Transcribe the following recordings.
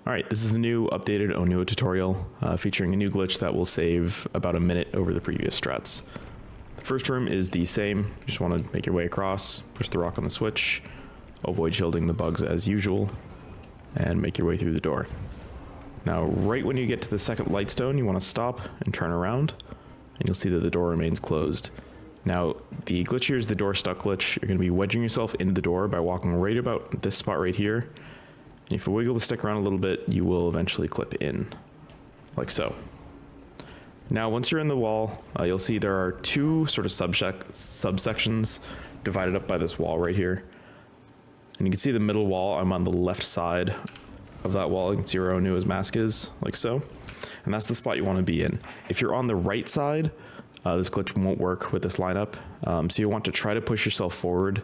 Alright, this is the new updated Onua tutorial, featuring a new glitch that will save about a minute over the previous strats. The first room is the same. You just want to make your way across, push the rock on the switch, avoid shielding the bugs as usual, and make your way through the door. Now, right when you get to the second lightstone, you want to stop and turn around, and you'll see that the door remains closed. Now, the glitch here is the door stuck glitch. You're going to be wedging yourself into the door by walking right about this spot right here. And if you wiggle the stick around a little bit, you will eventually clip in, like so. Now, once you're in the wall, you'll see there are two sort of subsections divided up by this wall right here. And you can see the middle wall. I'm on the left side of that wall. You can see where Onua's mask is, like so. And that's the spot you want to be in. If you're on the right side, this glitch won't work with this lineup. So you want to try to push yourself forward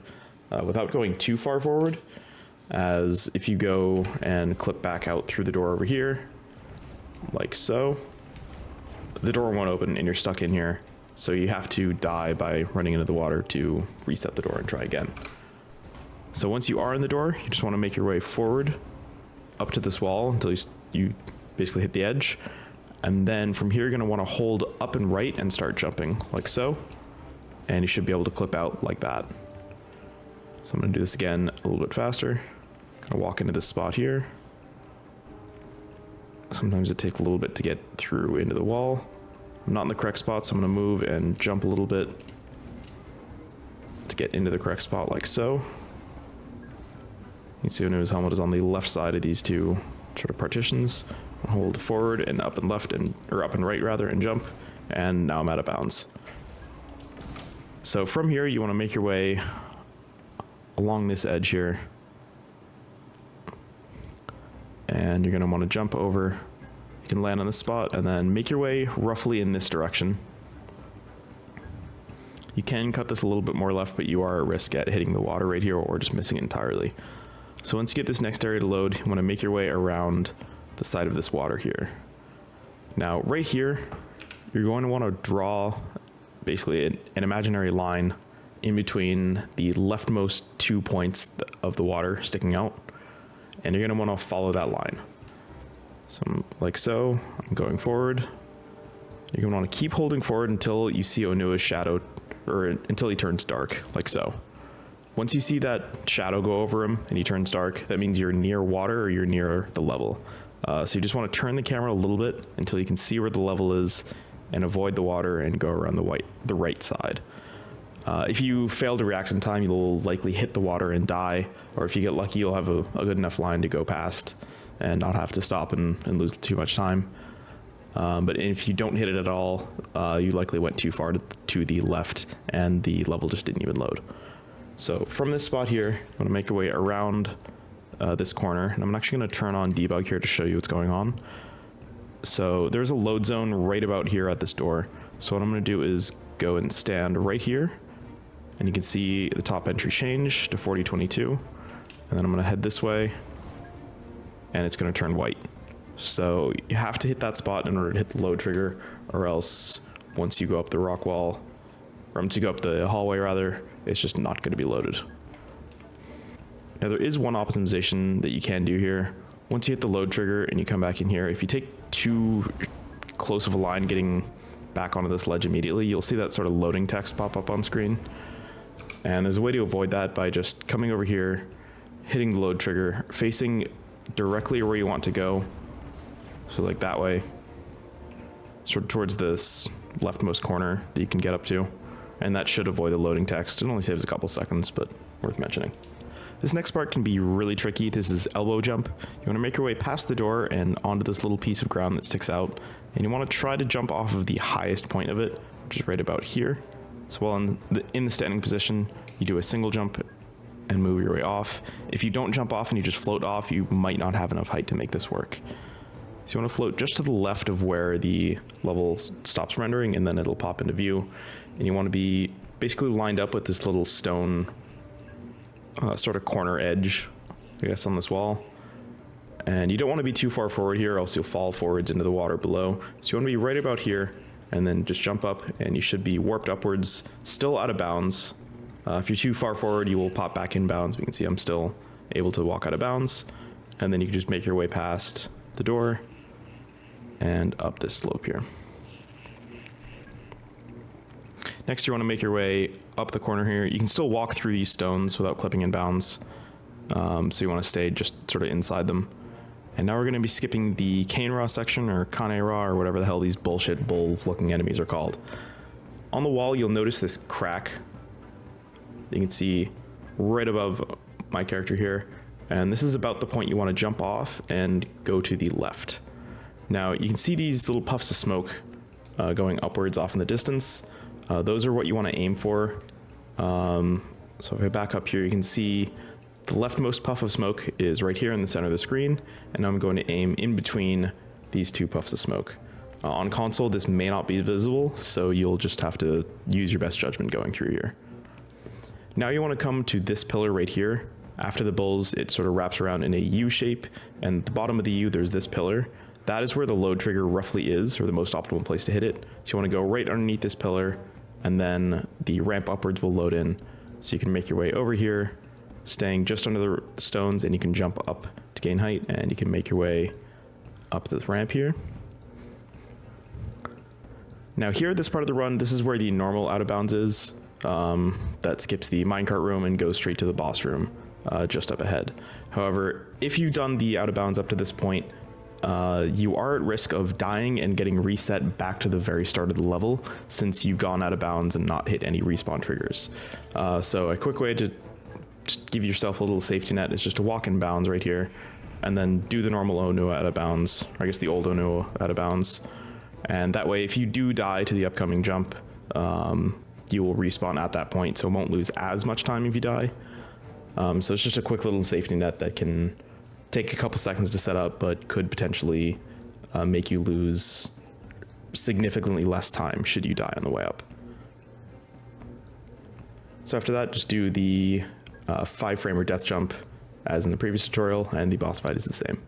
without going too far forward, as if you go and clip back out through the door over here, like so, the door won't open and you're stuck in here. So you have to die by running into the water to reset the door and try again. So once you are in the door, you just want to make your way forward up to this wall until you basically hit the edge. And then from here, you're going to want to hold up and right and start jumping like so. And you should be able to clip out like that. So I'm going to do this again a little bit faster. I'll walk into this spot here. Sometimes it takes a little bit to get through into the wall. I'm not in the correct spot, so I'm going to move and jump a little bit to get into the correct spot like so. You can see Onua's helmet is on the left side of these two sort of partitions. I'll hold forward and up and left, or up and right rather, and jump. And now I'm out of bounds. So from here, you want to make your way along this edge here. And you're going to want to jump over. You can land on this spot and then make your way roughly in this direction. You can cut this a little bit more left, but you are at risk at hitting the water right here or just missing entirely. So once you get this next area to load, you want to make your way around the side of this water here. Now, right here, you're going to want to draw basically an imaginary line in between the leftmost 2 points of the water sticking out. And you're going to want to follow that line. So like so, I'm going forward. You're going to want to keep holding forward until you see Onua's shadow, or until he turns dark, like so. Once you see that shadow go over him and he turns dark, that means you're near water or you're near the level. So you just want to turn the camera a little bit until you can see where the level is and avoid the water and go around the right side. If you fail to react in time, you'll likely hit the water and die, or if you get lucky, you'll have a good enough line to go past and not have to stop and lose too much time. But if you don't hit it at all, you likely went too far to the left and the level just didn't even load. So from this spot here, you want to make your way around this corner, and I'm actually going to turn on debug here to show you what's going on. So there's a load zone right about here at this door. So what I'm going to do is go and stand right here. And you can see the top entry change to 4022. And then I'm going to head this way. And it's going to turn white. So you have to hit that spot in order to hit the load trigger. Or else once you go up the rock wall, or once you go up the hallway rather, it's just not going to be loaded. Now there is one optimization that you can do here. Once you hit the load trigger and you come back in here, if you take too close of a line getting back onto this ledge immediately, you'll see that sort of loading text pop up on screen. And there's a way to avoid that by just coming over here, hitting the load trigger, facing directly where you want to go. So like that way, sort of towards this leftmost corner that you can get up to. And that should avoid the loading text. It only saves a couple seconds, but worth mentioning. This next part can be really tricky. This is elbow jump. You want to make your way past the door and onto this little piece of ground that sticks out. And you want to try to jump off of the highest point of it, which is right about here. So while in the standing position, you do a single jump and move your way off. If you don't jump off and you just float off, you might not have enough height to make this work. So you want to float just to the left of where the level stops rendering, and then it'll pop into view. And you want to be basically lined up with this little stone sort of corner edge, I guess, on this wall. And you don't want to be too far forward here, or else you'll fall forwards into the water below. So you want to be right about here, and then just jump up, and you should be warped upwards, still out of bounds. If you're too far forward, you will pop back in bounds. We can see I'm still able to walk out of bounds. and then you can just make your way past the door and up this slope here. Next, you want to make your way up the corner here. You can still walk through these stones without clipping in bounds. So you want to stay just sort of inside them. And now we're going to be skipping the Cane Raw section, or Kane Raw, or whatever the hell these bullshit bull-looking enemies are called. On the wall, you'll notice this crack. You can see right above my character here. And this is about the point you want to jump off and go to the left. Now, you can see these little puffs of smoke going upwards off in the distance. Those are what you want to aim for. So if I back up here, you can see the leftmost puff of smoke is right here in the center of the screen, and I'm going to aim in between these two puffs of smoke. On console, this may not be visible, so you'll just have to use your best judgment going through here. Now you want to come to this pillar right here. After the bulls, it sort of wraps around in a U shape, and at the bottom of the U, there's this pillar. That is where the load trigger roughly is, or the most optimal place to hit it. So you want to go right underneath this pillar, and then the ramp upwards will load in. So you can make your way over here, staying just under the stones, and you can jump up to gain height, and you can make your way up this ramp here. Now here, this part of the run, this is where the normal out of bounds is. That skips the minecart room and goes straight to the boss room just up ahead. However, if you've done the out of bounds up to this point, you are at risk of dying and getting reset back to the very start of the level, since you've gone out of bounds and not hit any respawn triggers. So a quick way to just give yourself a little safety net is just to walk in bounds right here, and then do the normal Onua out of bounds, or I guess the old Onua out of bounds. And that way, if you do die to the upcoming jump, you will respawn at that point, so it won't lose as much time if you die. So it's just a quick little safety net that can take a couple seconds to set up, but could potentially make you lose significantly less time should you die on the way up. So after that, just do the 5-framer death jump as in the previous tutorial, and the boss fight is the same.